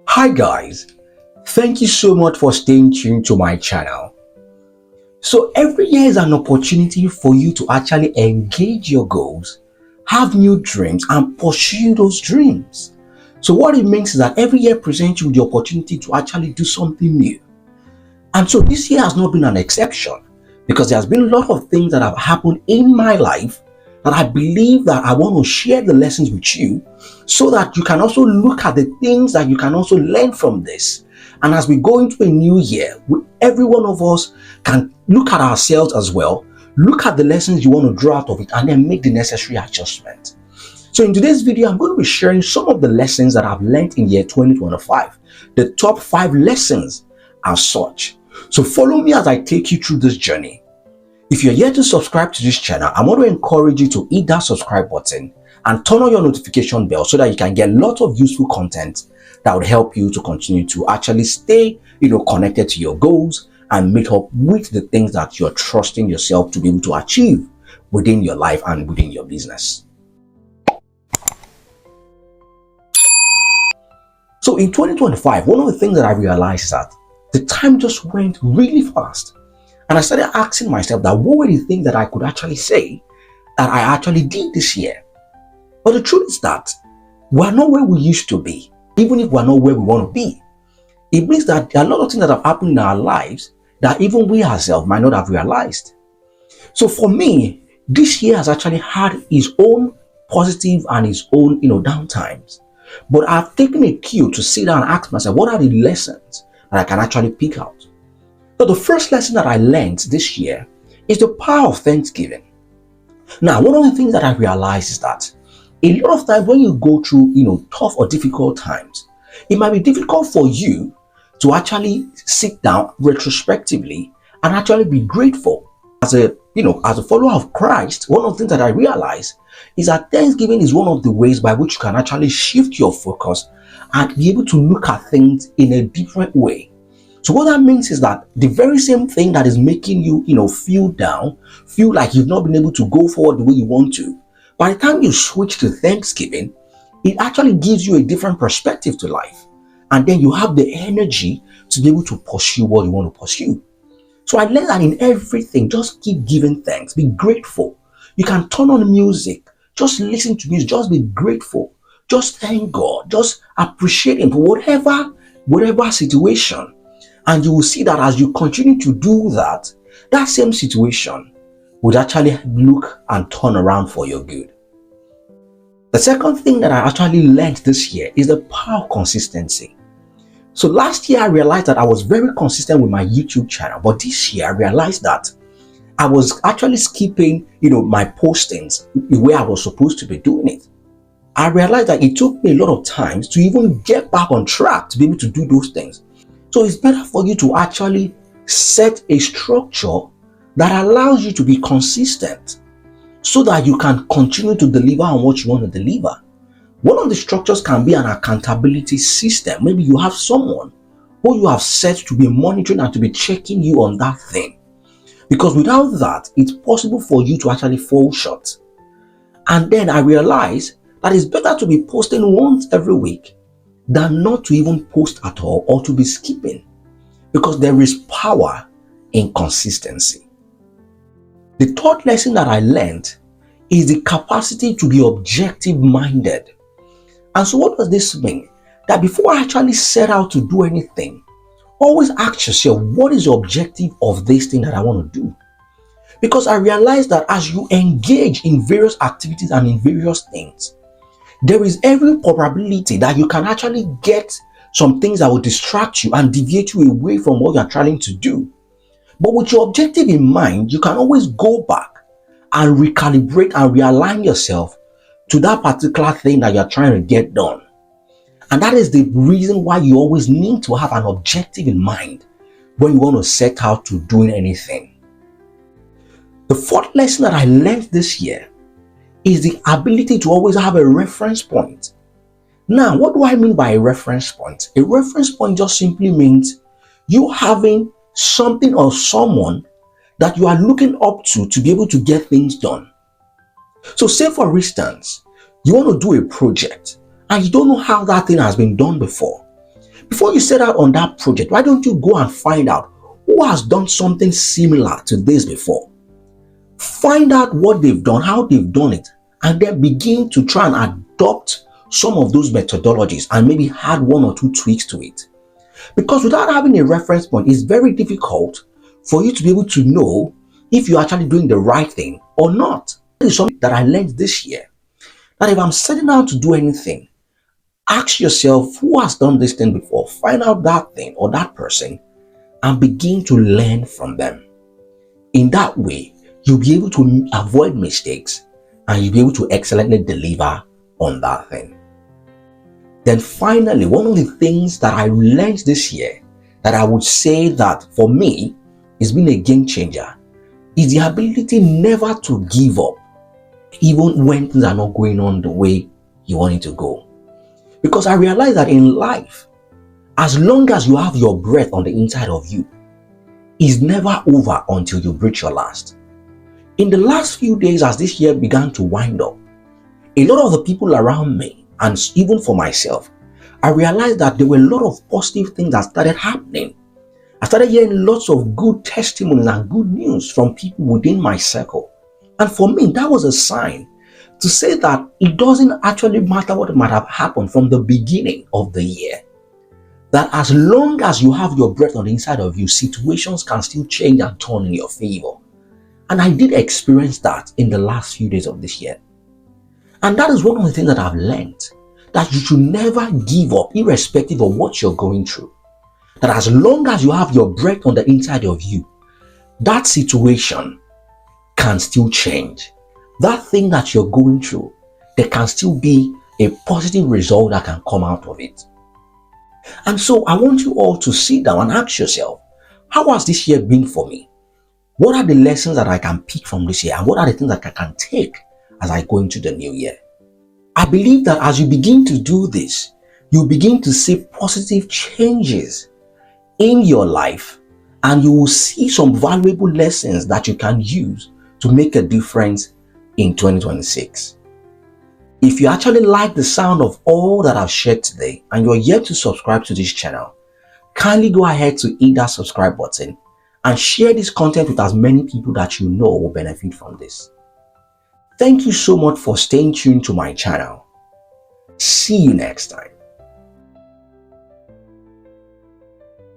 Hi guys, thank you so much for staying tuned to my channel. So every year is an opportunity for you to actually engage your goals, have new dreams and pursue those dreams. So what it means is that every year presents you with the opportunity to actually do something new. And so this year has not been an exception because there's been a lot of things that have happened in my life that I believe that I want to share the lessons with you so that you can also look at the things that you can also learn from this. And as we go into a new year, every one of us can look at ourselves as well, look at the lessons you want to draw out of it, and then make the necessary adjustment. So in today's video, I'm going to be sharing some of the lessons that I've learned in year 2025, the top 5 lessons as such. So follow me as I take you through this journey. If you're yet to subscribe to this channel, I want to encourage you to hit that subscribe button and turn on your notification bell so that you can get lots of useful content that would help you to continue to actually stay, connected to your goals and meet up with the things that you're trusting yourself to be able to achieve within your life and within your business. So in 2025, one of the things that I realized is that the time just went really fast. And I started asking myself that what were the things that I could actually say that I actually did this year. But the truth is that we're not where we used to be, even if we're not where we want to be. It means that there are a lot of things that have happened in our lives that even we ourselves might not have realized. So for me, this year has actually had its own positive and its own, downtimes. But I've taken a cue to sit down and ask myself, what are the lessons that I can actually pick out? So the first lesson that I learned this year is the power of Thanksgiving. Now, one of the things that I realized is that a lot of times when you go through, tough or difficult times, it might be difficult for you to actually sit down retrospectively and actually be grateful. As a follower of Christ, one of the things that I realized is that Thanksgiving is one of the ways by which you can actually shift your focus and be able to look at things in a different way. So what that means is that the very same thing that is making you, feel down, feel like you've not been able to go forward the way you want to, by the time you switch to Thanksgiving, it actually gives you a different perspective to life. And then you have the energy to be able to pursue what you want to pursue. So I learned that in everything, just keep giving thanks, be grateful. You can turn on music, just listen to music, just be grateful. Just thank God, just appreciate Him for whatever situation. And you will see that as you continue to do that, that same situation would actually look and turn around for your good. The second thing that I actually learned this year is the power of consistency. So last year I realized that I was very consistent with my YouTube channel, but this year I realized that I was actually skipping, my postings the way I was supposed to be doing it. I realized that it took me a lot of times to even get back on track to be able to do those things. So it's better for you to actually set a structure that allows you to be consistent so that you can continue to deliver on what you want to deliver. One of the structures can be an accountability system. Maybe you have someone who you have set to be monitoring and to be checking you on that thing. Because without that, it's possible for you to actually fall short. And then I realized that it's better to be posting once every week than not to even post at all or to be skipping, because there is power in consistency. The third lesson that I learned is the capacity to be objective minded. And so what does this mean? That before I actually set out to do anything, always ask yourself, what is the objective of this thing that I want to do? Because I realized that as you engage in various activities and in various things, there is every probability that you can actually get some things that will distract you and deviate you away from what you're trying to do. But with your objective in mind, you can always go back and recalibrate and realign yourself to that particular thing that you're trying to get done. And that is the reason why you always need to have an objective in mind when you want to set out to doing anything. The fourth lesson that I learned this year is the ability to always have a reference point. Now, what do I mean by a reference point? A reference point just simply means you having something or someone that you are looking up to be able to get things done. So say for instance, you want to do a project and you don't know how that thing has been done before. Before you set out on that project, why don't you go and find out who has done something similar to this before? Find out what they've done, how they've done it, and then begin to try and adopt some of those methodologies and maybe add one or two tweaks to it. Because without having a reference point, it's very difficult for you to be able to know if you're actually doing the right thing or not. That is something that I learned this year. That if I'm setting out to do anything, ask yourself who has done this thing before. Find out that thing or that person and begin to learn from them. In that way, you'll be able to avoid mistakes and you'll be able to excellently deliver on that thing. Then finally, one of the things that I learned this year that I would say that for me has been a game changer is the ability never to give up, even when things are not going on the way you want it to go. Because I realized that in life, as long as you have your breath on the inside of you, it's never over until you breathe your last. In the last few days, as this year began to wind up, a lot of the people around me, and even for myself, I realized that there were a lot of positive things that started happening. I started hearing lots of good testimonies and good news from people within my circle. And for me, that was a sign to say that it doesn't actually matter what might have happened from the beginning of the year. That as long as you have your breath on the inside of you, situations can still change and turn in your favor. And I did experience that in the last few days of this year. And that is one of the things that I've learned, that you should never give up irrespective of what you're going through. That as long as you have your breath on the inside of you, that situation can still change. That thing that you're going through, there can still be a positive result that can come out of it. And so I want you all to sit down and ask yourself, how has this year been for me? What are the lessons that I can pick from this year? And what are the things that I can take as I go into the new year? I believe that as you begin to do this, you begin to see positive changes in your life, and you will see some valuable lessons that you can use to make a difference in 2026. If you actually like the sound of all that I've shared today and you're yet to subscribe to this channel, kindly go ahead to hit that subscribe button and share this content with as many people that you know will benefit from this. Thank you so much for staying tuned to my channel. See you next time.